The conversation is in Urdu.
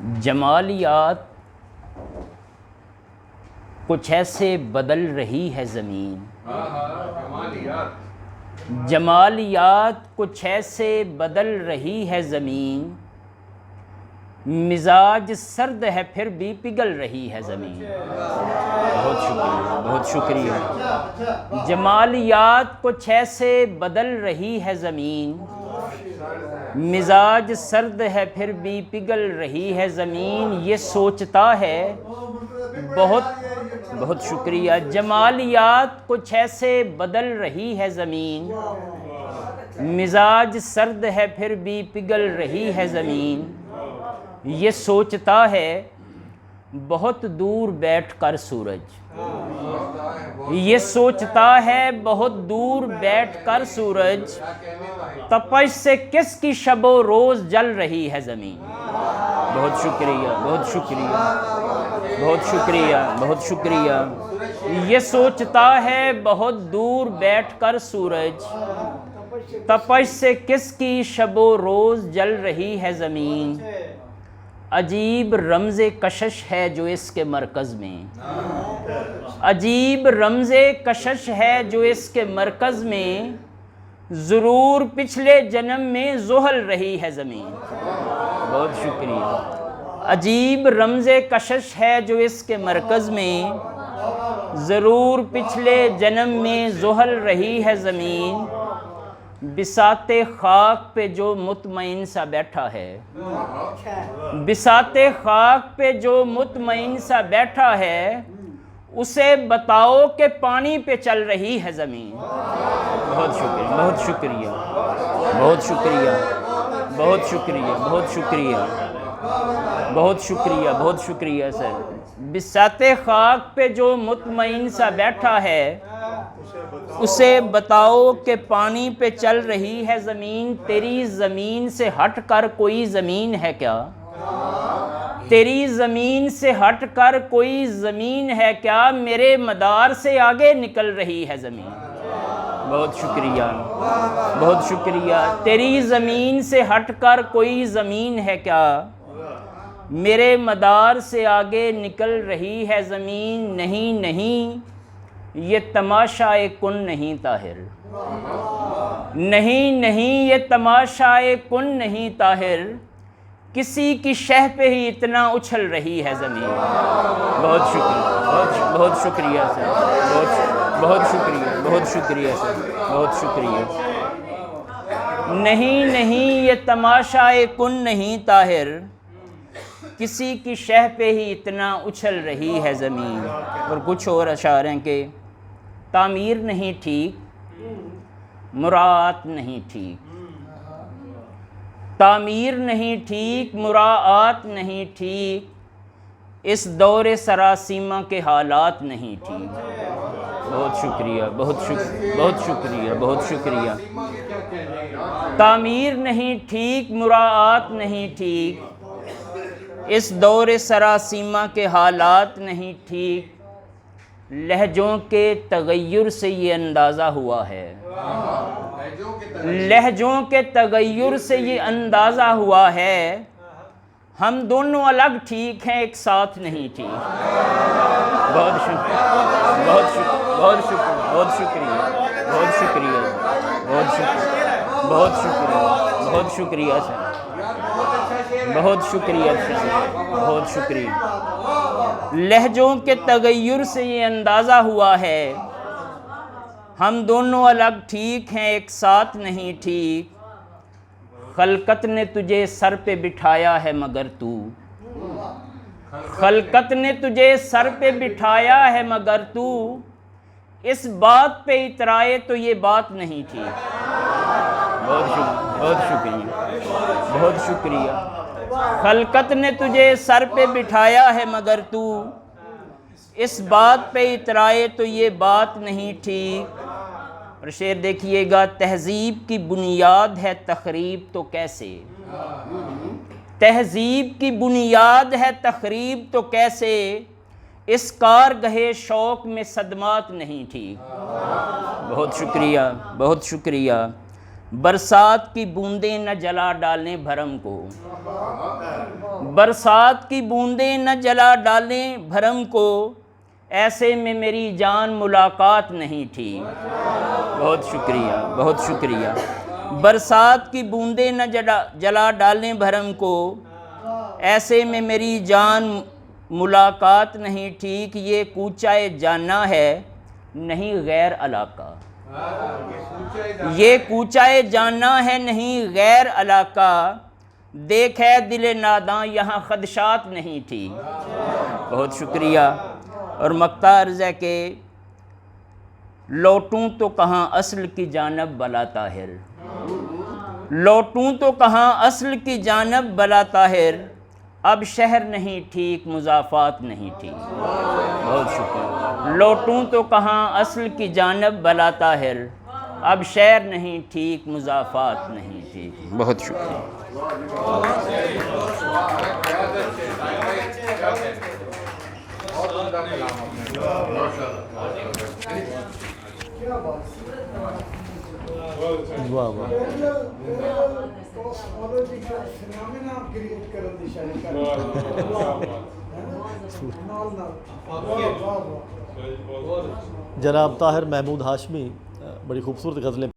جمالیات کچھ ایسے بدل رہی ہے زمین، جمالیات کچھ ایسے بدل رہی ہے زمین، مزاج سرد ہے پھر بھی پگھل رہی ہے زمین۔ بہت شکریہ، بہت شکریہ۔ جمالیات کچھ ایسے بدل رہی ہے زمین، مزاج سرد ہے پھر بھی پگھل رہی ہے زمین، یہ سوچتا ہے بہت شکریہ۔ جمالیات کچھ ایسے بدل رہی ہے زمین، مزاج سرد ہے پھر بھی پگھل رہی ہے زمین، یہ سوچتا ہے بہت دور بیٹھ کر سورج، یہ سوچتا ہے بہت دور بیٹھ کر سورج، تپش سے کس کی شب و روز جل رہی ہے زمین۔ بہت شکریہ، بہت شکریہ، بہت شکریہ، بہت شکریہ۔ یہ سوچتا ہے بہت دور بیٹھ کر سورج، تپش سے کس کی شب و روز جل رہی ہے زمین، عجیب رمز کشش ہے جو اس کے مرکز میں، عجیب رمز کشش ہے جو اس کے مرکز میں، ضرور پچھلے جنم میں زحل رہی ہے زمین۔ بہت شکریہ۔ عجیب رمز کشش ہے جو اس کے مرکز میں، ضرور پچھلے جنم میں زحل رہی ہے زمین، بساط خاک پہ جو مطمئن سا بیٹھا ہے، بساط خاک پہ جو مطمئن سا بیٹھا ہے، اسے بتاؤ کہ پانی پہ چل رہی ہے زمین۔ بہت شکریہ، بہت شکریہ، بہت شکریہ، بہت شکریہ، بہت شکریہ، بہت شکریہ، بہت شکریہ سر۔ بساط خاک پہ جو مطمئن سا بیٹھا ہے، اسے بتاؤ کہ پانی پہ چل رہی ہے زمین، تیری زمین سے ہٹ کر کوئی زمین ہے کیا، تیری زمین سے ہٹ کر کوئی زمین ہے کیا، میرے مدار سے آگے نکل رہی ہے زمین۔ بہت شکریہ، بہت شکریہ۔ تیری زمین سے ہٹ کر کوئی زمین ہے کیا، میرے مدار سے آگے نکل رہی ہے زمین، نہیں نہیں یہ تماشائے کن نہیں طاہر، نہیں نہیں یہ تماشائے کن نہیں طاہر، کسی کی شہ پہ ہی اتنا اچھل رہی ہے زمین۔ بہت شکریہ، بہت شکریہ سر، بہت شکریہ، بہت شکریہ سر، بہت شکریہ۔ نہیں نہیں یہ تماشائے کن نہیں طاہر، کسی کی شہ پہ ہی اتنا اچھل رہی ہے زمین۔ اور کچھ اور اشعار ہیں کہ تعمیر نہیں ٹھیک، مراعات نہیں ٹھیک، تعمیر نہیں ٹھیک، مراعات نہیں ٹھیک، اس دور سراسیمہ کے حالات نہیں ٹھیک۔ بہت شکریہ، بہت شکریہ، بہت شکریہ، بہت شکریہ۔ تعمیر نہیں ٹھیک، مراعات نہیں ٹھیک، اس دور سراسیمہ کے حالات نہیں ٹھیک، لہجوں کے تغیر سے یہ اندازہ ہوا ہے، لہجوں کے تغیر سے یہ اندازہ ہوا ہے، ہم دونوں الگ ٹھیک ہیں ایک ساتھ نہیں ٹھیک۔ بہت شکریہ، بہت شکریہ، بہت شکریہ، بہت شکریہ، بہت شکریہ، بہت شکریہ، بہت شکریہ، بہت شکریہ سر، بہت شکریہ سر، بہت شکریہ۔ لہجوں کے تغیر سے یہ اندازہ ہوا ہے، ہم دونوں الگ ٹھیک ہیں ایک ساتھ نہیں ٹھیک، خلقت نے تجھے سر پہ بٹھایا ہے مگر تو، خلقت نے تجھے سر پہ بٹھایا ہے مگر تو، اس بات پہ اترائے تو یہ بات نہیں ٹھیک۔ بہت شکریہ، بہت شکریہ، بہت شکریہ۔ خلقت نے تجھے سر پہ بٹھایا ہے مگر تو، اس بات پہ اترائے تو یہ بات نہیں ٹھیک۔ اور شعر دیکھیے گا، تہذیب کی بنیاد ہے تخریب تو کیسے، تہذیب کی بنیاد ہے تخریب تو کیسے، اس کارگہ شوق میں صدمات نہیں ٹھیک۔ بہت شکریہ، بہت شکریہ۔ برسات کی بوندیں نہ جلا ڈالیں بھرم کو، برسات کی بوندیں نہ جلا ڈالیں بھرم کو، ایسے میں میری جان ملاقات نہیں تھی۔ بہت شکریہ، بہت شکریہ۔ برسات کی بوندیں نہ جلا ڈالیں بھرم کو، ایسے میں میری جان ملاقات نہیں ٹھیک، یہ کوچہ جانا ہے نہیں غیر علاقہ، یہ کوچہ جانا ہے نہیں غیر علاقہ، دیکھ ہے دل ناداں یہاں خدشات نہیں تھی۔ بہت شکریہ۔ اور مقطع عرض ہے کہ لوٹوں تو کہاں اصل کی جانب بلا طاہر، لوٹوں تو کہاں اصل کی جانب بلا طاہر، اب شہر نہیں ٹھیک مضافات نہیں ٹھیک۔ بہت شکریہ۔ لوٹوں تو کہاں اصل کی جانب بلا طاہر، اب شہر نہیں ٹھیک مضافات نہیں ٹھیک۔ بہت شکریہ۔ واہ واہ، جناب طاہر محمود ہاشمی بڑی خوبصورت غزلیں